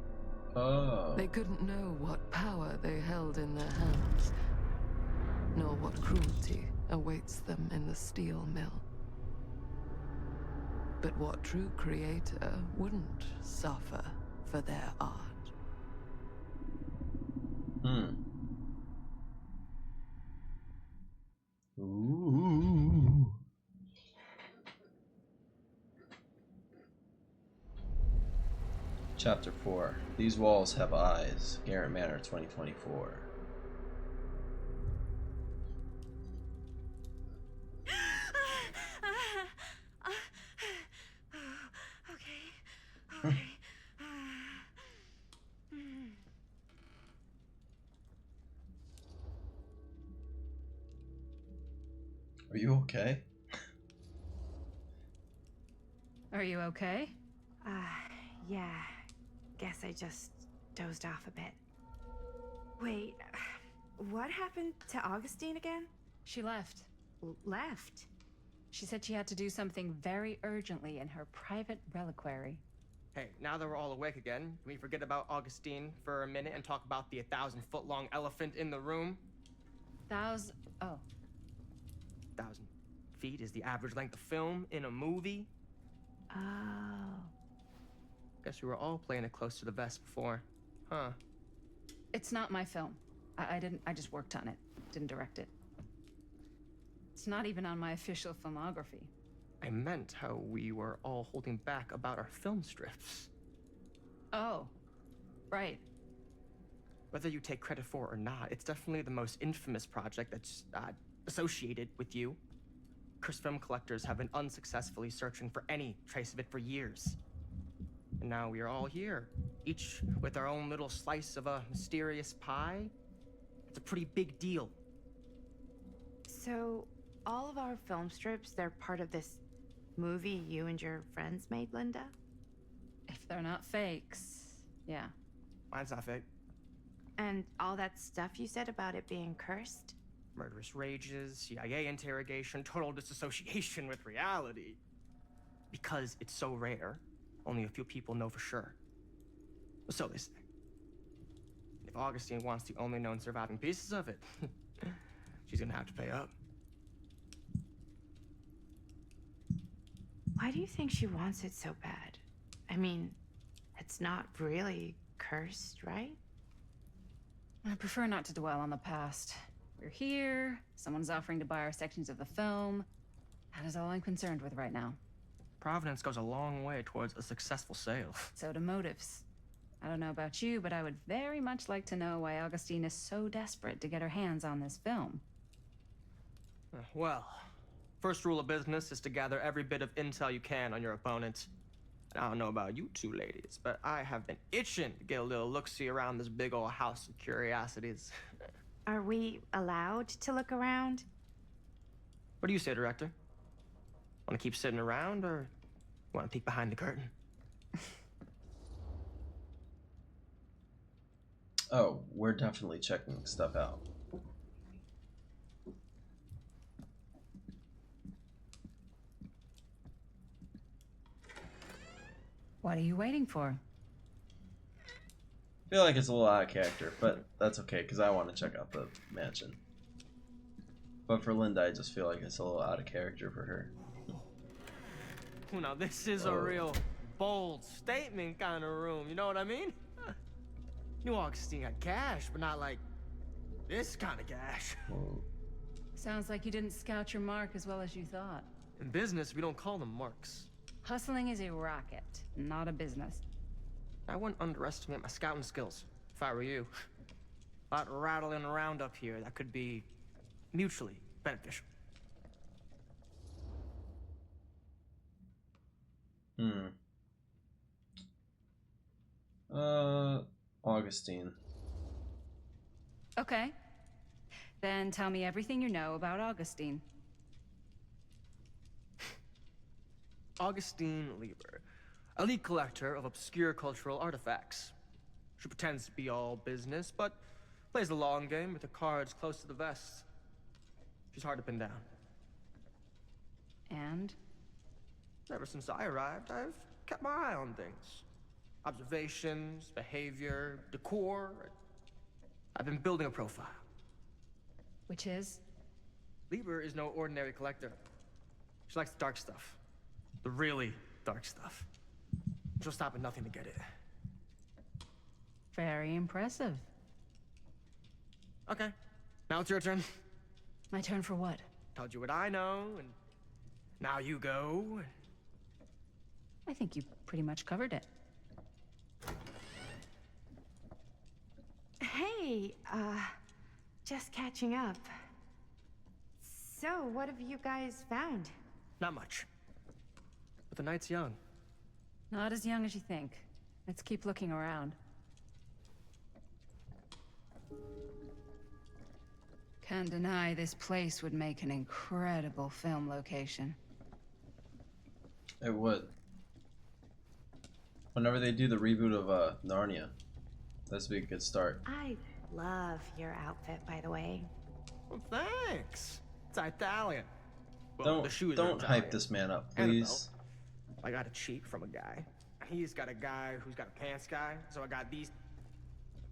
Oh. They couldn't know what power they held in their hands, nor what cruelty awaits them in the steel mill. But what true creator wouldn't suffer for their art? Ooh. Chapter 4. These walls have eyes. Garrett Manor, 2024. Okay. Are you okay? Are you okay? Yeah. Guess I just dozed off a bit. Wait, what happened to Augustine again? She left. Left? She said she had to do something very urgently in her private reliquary. Hey, now that we're all awake again, can we forget about Augustine for a minute and talk about the 1,000-foot-long elephant in the room? Oh. 1,000 feet is the average length of film in a movie. Oh. Guess we were all playing it close to the vest before, huh? It's not my film. I just worked on it. Didn't direct it. It's not even on my official filmography. I meant how we were all holding back about our film strips. Oh. Right. Whether you take credit for it or not, it's definitely the most infamous project that's associated with you. Cursed film collectors have been unsuccessfully searching for any trace of it for years. And now we are all here, each with our own little slice of a mysterious pie. It's a pretty big deal. So, all of our film strips, they're part of this movie you and your friends made, Linda? If they're not fakes, yeah. Mine's not fake. And all that stuff you said about it being cursed? Murderous rages, CIA interrogation, total disassociation with reality. Because it's so rare, only a few people know for sure. So they say. If Augustine wants the only known surviving pieces of it, she's gonna have to pay up. Why do you think she wants it so bad? I mean, it's not really cursed, right? I prefer not to dwell on the past. We're here, someone's offering to buy our sections of the film. That is all I'm concerned with right now. Providence goes a long way towards a successful sale. So do motives. I don't know about you, but I would very much like to know why Augustine is so desperate to get her hands on this film. Well, first rule of business is to gather every bit of intel you can on your opponent. And I don't know about you two ladies, but I have been itching to get a little look-see around this big old house of curiosities. Are we allowed to look around? What do you say, director? Want to keep sitting around, or want to peek behind the curtain? Oh, we're definitely checking stuff out. What are you waiting for? I feel like it's a little out of character, but that's okay, because I want to check out the mansion. But for Linda, I just feel like it's a little out of character for her. Now, this is a real bold statement kind of room, you know what I mean? New Augustine got cash, but not like this kind of cash. Sounds like you didn't scout your mark as well as you thought. In business, we don't call them marks. Hustling is a racket, not a business. I wouldn't underestimate my scouting skills, if I were you. A lot rattling around up here that could be mutually beneficial. Augustine. Okay. Then tell me everything you know about Augustine. Augustine Lieber, elite collector of obscure cultural artifacts. She pretends to be all business, but plays the long game with the cards close to the vest. She's hard to pin down. And? Ever since I arrived, I've kept my eye on things. Observations, behavior, decor. I've been building a profile. Which is? Lieber is no ordinary collector. She likes the dark stuff. The really dark stuff. She'll stop at nothing to get it. Very impressive. Okay, now it's your turn. My turn for what? Told you what I know, and now you go. I think you pretty much covered it. Hey, just catching up. So, what have you guys found? Not much. But the night's young. Not as young as you think. Let's keep looking around. Can't deny this place would make an incredible film location. It would. Whenever they do the reboot of Narnia, that's be a good start. I love your outfit, by the way. Well, thanks. It's Italian. Well, the shoes are Don't hype Italian. this man up, And a please. belt. I got a cheat from a guy. He's got a guy who's got a pants guy, so I got these.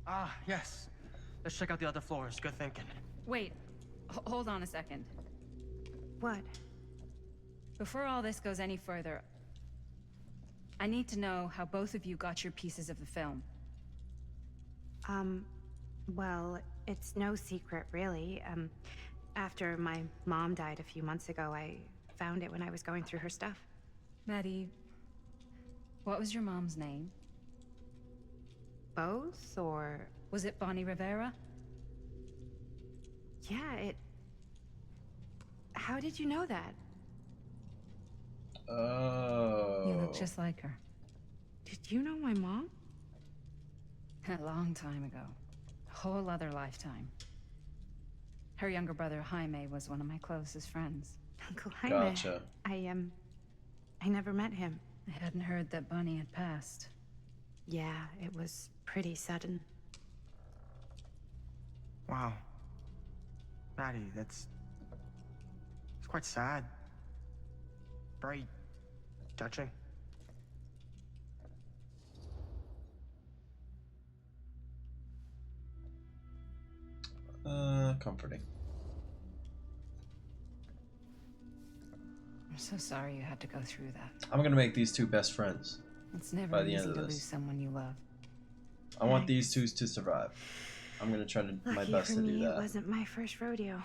Ah, yes. Let's check out the other floors. Good thinking. Wait, hold on a second. What? Before all this goes any further, I need to know how both of you got your pieces of the film. Well, it's no secret, really. After my mom died a few months ago, I found it when I was going through her stuff. Maddie, what was your mom's name? Both, or... Was it Bonnie Rivera? Yeah, it... How did you know that? Oh. You look just like her. Did you know my mom? A long time ago. A whole other lifetime. Her younger brother, Jaime, was one of my closest friends. Uncle Jaime. Gotcha. I never met him. I hadn't heard that Bonnie had passed. Yeah, it was pretty sudden. Wow. Maddie, it's quite sad. Very touching. Comforting. I'm so sorry you had to go through that. I'm gonna make these two best friends. It's never By the end easy of to this. lose someone you love. I want these two to survive. I'm gonna try to my Lucky best for to do me, that. it wasn't my first rodeo.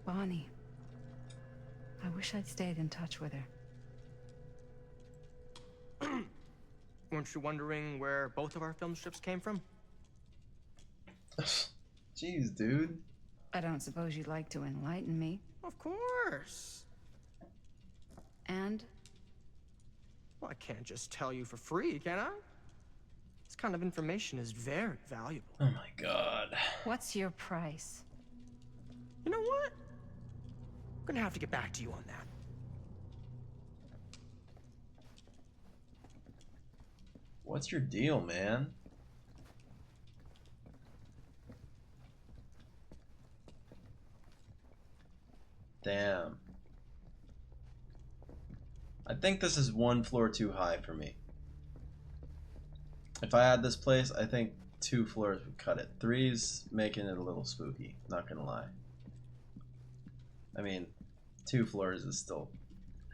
Bonnie. I wish I'd stayed in touch with her. Weren't you wondering where both of our film strips came from? Jeez, dude. I don't suppose you'd like to enlighten me. Of course. And? Well, I can't just tell you for free, can I? This kind of information is very valuable. Oh my god. What's your price? You know what? I'm gonna have to get back to you on that. What's your deal, man? Damn. I think this is one floor too high for me. If I had this place, I think 2 floors would cut it. 3's making it a little spooky, not gonna lie. I mean, 2 floors is still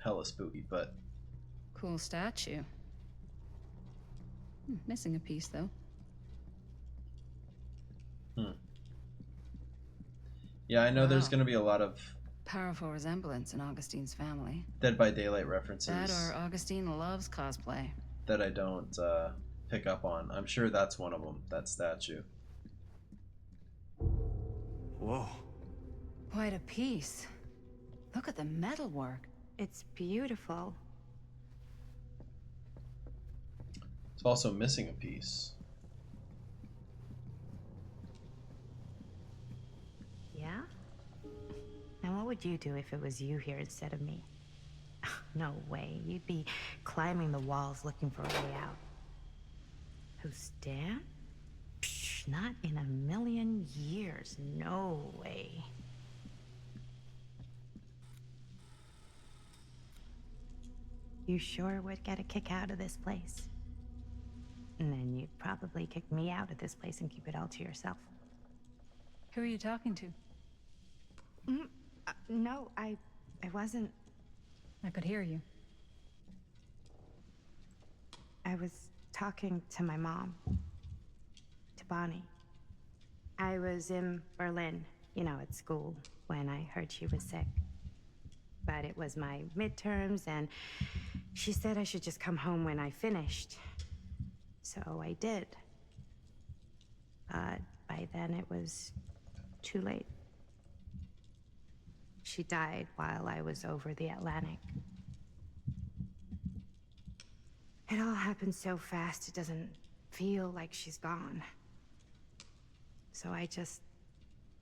hella spooky, but... Cool statue. Missing a piece, though. Yeah, I know there's Wow. gonna be a lot of Powerful resemblance in Augustine's family. Dead by Daylight references That or Augustine loves cosplay. that I don't pick up on. I'm sure that's one of them, that statue. Whoa. Quite a piece. Look at the metalwork. It's beautiful. It's also missing a piece. Yeah? And what would you do if it was you here instead of me? No way. You'd be climbing the walls looking for a way out. Who's Dan? Psh, not in a million years. No way. You sure would get a kick out of this place. And then you'd probably kick me out of this place and keep it all to yourself. Who are you talking to? No, I wasn't. I could hear you. I was talking to my mom. To Bonnie. I was in Berlin, at school, when I heard she was sick. But it was my midterms, and she said I should just come home when I finished. So I did. But by then it was too late. She died while I was over the Atlantic. It all happened so fast, it doesn't feel like she's gone. So I just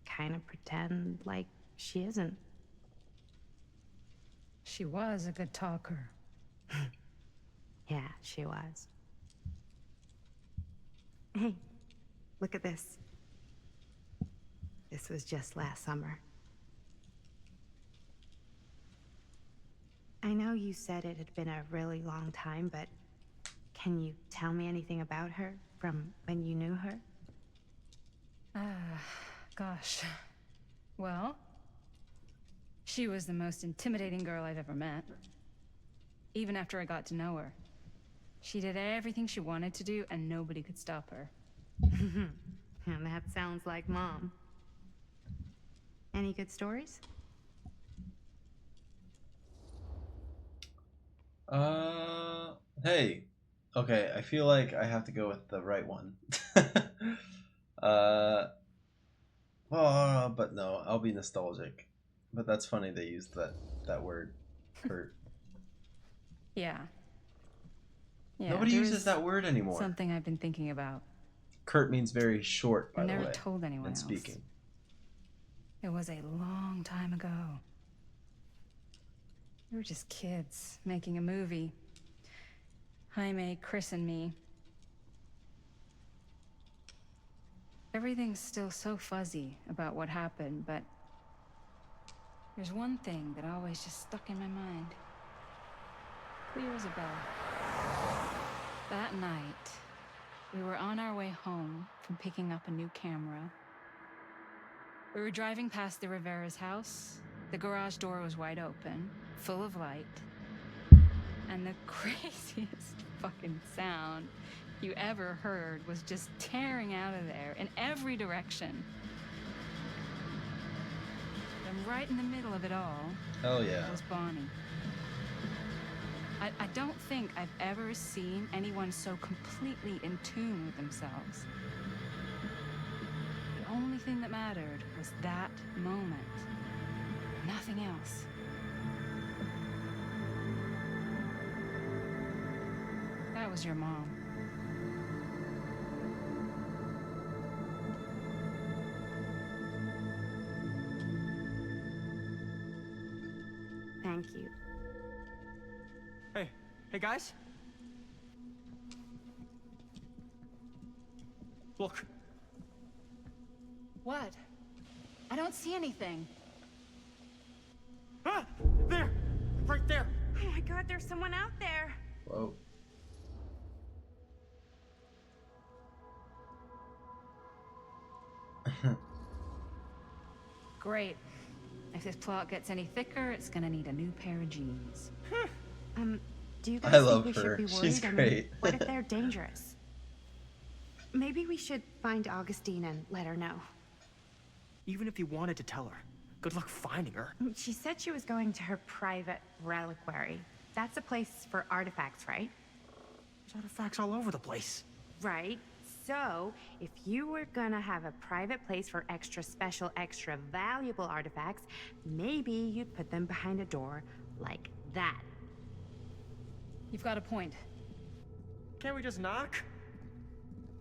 kind of pretend like she isn't. She was a good talker. Yeah, she was. Hey, look at this. This was just last summer. I know you said it had been a really long time, but can you tell me anything about her from when you knew her? Gosh. Well, she was the most intimidating girl I've ever met. Even after I got to know her. She did everything she wanted to do, and nobody could stop her. And that sounds like Mom. Any good stories? Hey. Okay, I feel like I have to go with the right one. But no, I'll be nostalgic. But that's funny they used that word, Kurt. Yeah. Nobody there uses is that word anymore. Something I've been thinking about. Kurt means very short, by I the never way. told anyone in else. speaking. It was a long time ago. We were just kids making a movie. Jaime, Chris, and me. Everything's still so fuzzy about what happened, but there's one thing that always just stuck in my mind. Clear as a bell. That night, we were on our way home from picking up a new camera. We were driving past the Rivera's house. The garage door was wide open, full of light. And the craziest fucking sound you ever heard was just tearing out of there in every direction. And right in the middle of it all, Hell yeah. was Bonnie. I don't think I've ever seen anyone so completely in tune with themselves. The only thing that mattered was that moment. Nothing else. That was your mom. Thank you. Hey guys? Look. What? I don't see anything. Ah! There! Right there! Oh my god, there's someone out there! Whoa. Great. If this plot gets any thicker, it's gonna need a new pair of jeans. Do you guys I think love we her. should be worried? She's I mean, great. what if they're dangerous? Maybe we should find Augustine and let her know. Even if you wanted to tell her, good luck finding her. She said she was going to her private reliquary. That's a place for artifacts, right? There's artifacts all over the place. Right. So, if you were gonna have a private place for extra special, extra valuable artifacts, maybe you'd put them behind a door like that. You've got a point. Can't we just knock?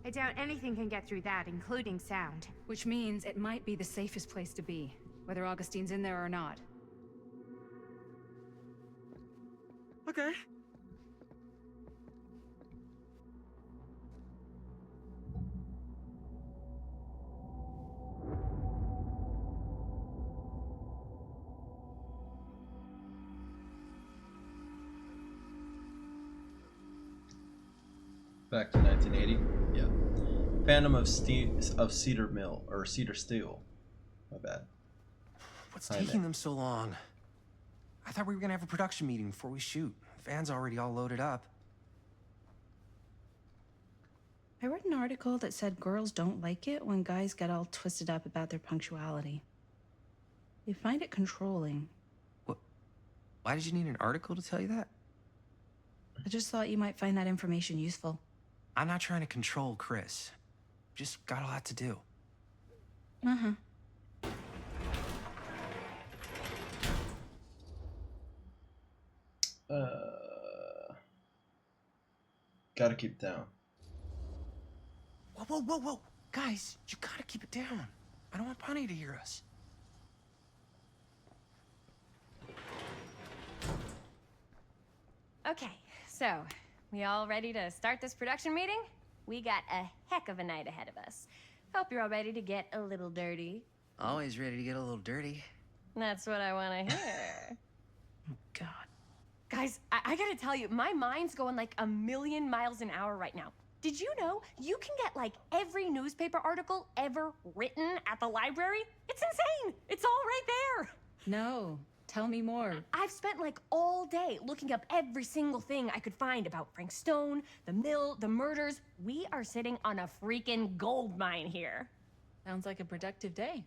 I doubt anything can get through that, including sound. Which means it might be the safest place to be, whether Augustine's in there or not. Okay. Back to 1980. Yeah. Phantom of Cedar Mill, or Cedar Steel. My bad. What's Hi, taking Nick. them so long? I thought we were gonna have a production meeting before we shoot. Van's already all loaded up. I read an article that said girls don't like it when guys get all twisted up about their punctuality. They find it controlling. What? Why did you need an article to tell you that? I just thought you might find that information useful. I'm not trying to control Chris. Just got a lot to do. Uh-huh. Gotta keep down. Whoa, whoa, whoa, whoa. Guys, you gotta keep it down. I don't want Bonnie to hear us. Okay, so we all ready to start this production meeting? We got a heck of a night ahead of us. Hope you're all ready to get a little dirty. Always ready to get a little dirty. That's what I want to hear. Oh, God. Guys, I gotta tell you, my mind's going like 1,000,000 miles an hour right now. Did you know you can get like every newspaper article ever written at the library? It's insane. It's all right there. No. Tell me more. I've spent like all day looking up every single thing I could find about Frank Stone, the mill, the murders. We are sitting on a freaking gold mine here. Sounds like a productive day.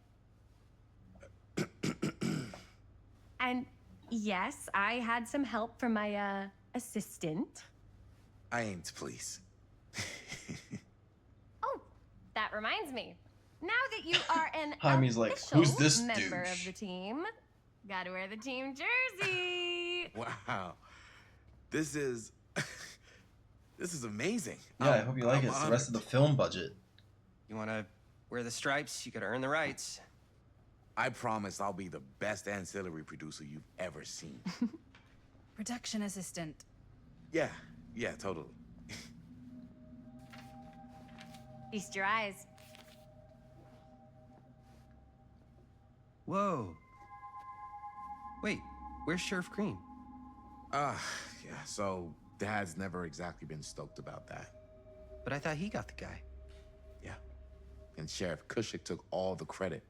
And yes, I had some help from my assistant. I aim to please. Oh, that reminds me. Now that you are an Jaime's like, official "Who's this member of douche?" the team, gotta wear the team jersey. Wow. This is amazing. Yeah, I hope you like it. It's the rest of the film budget. You want to wear the stripes? You got to earn the rights. I promise I'll be the best ancillary producer you've ever seen. Production assistant. Yeah, totally. Feast your eyes. Whoa. Wait, where's Sheriff Green? Yeah, so Dad's never exactly been stoked about that. But I thought he got the guy. Yeah. And Sheriff Cushik took all the credit.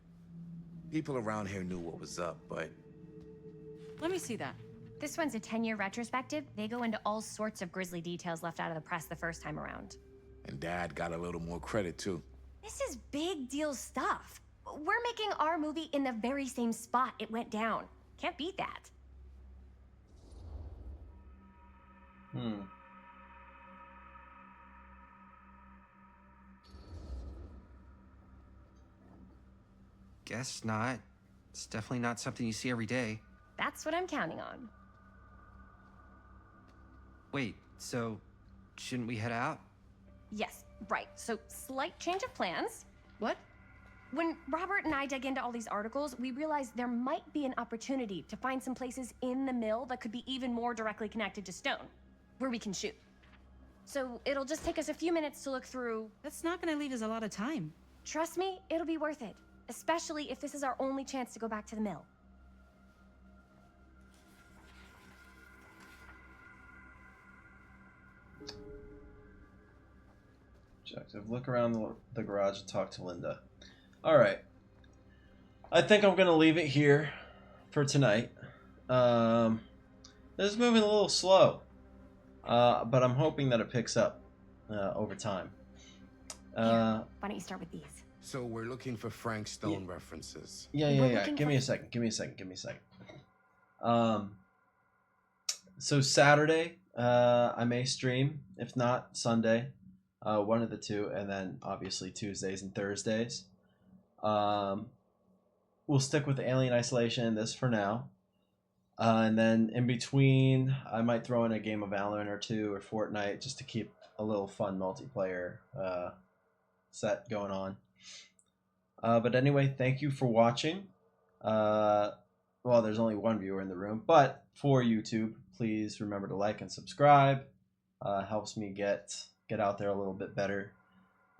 People around here knew what was up, but... Let me see that. This one's a 10-year retrospective. They go into all sorts of grisly details left out of the press the first time around. And Dad got a little more credit, too. This is big deal stuff. We're making our movie in the very same spot it went down. Can't beat that. Guess not. It's definitely not something you see every day. That's what I'm counting on. Wait, so shouldn't we head out? Yes, right. So, slight change of plans. What? When Robert and I dug into all these articles, we realized there might be an opportunity to find some places in the mill that could be even more directly connected to Stone, where we can shoot. So, it'll just take us a few minutes to look through. That's not gonna leave us a lot of time. Trust me, it'll be worth it. Especially if this is our only chance to go back to the mill. Objective. Look around the garage and talk to Linda. Alright. I think I'm going to leave it here for tonight. This is moving a little slow. But I'm hoping that it picks up over time. Why don't you start with these? So we're looking for Frank Stone references. Yeah. Give me a second. So Saturday, I may stream. If not, Sunday. One of the two. And then, obviously, Tuesdays and Thursdays. We'll stick with Alien Isolation, this for now. And then, in between, I might throw in a game of Valorant or two, or Fortnite, just to keep a little fun multiplayer set going on. But anyway, thank you for watching. Well, there's only one viewer in the room, but for YouTube, please remember to like and subscribe. Helps me get out there a little bit better.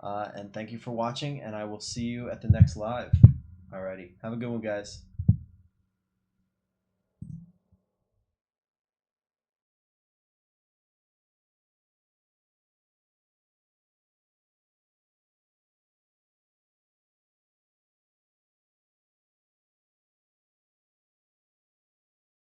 And thank you for watching, and I will see you at the next live. Alrighty, have a good one, guys.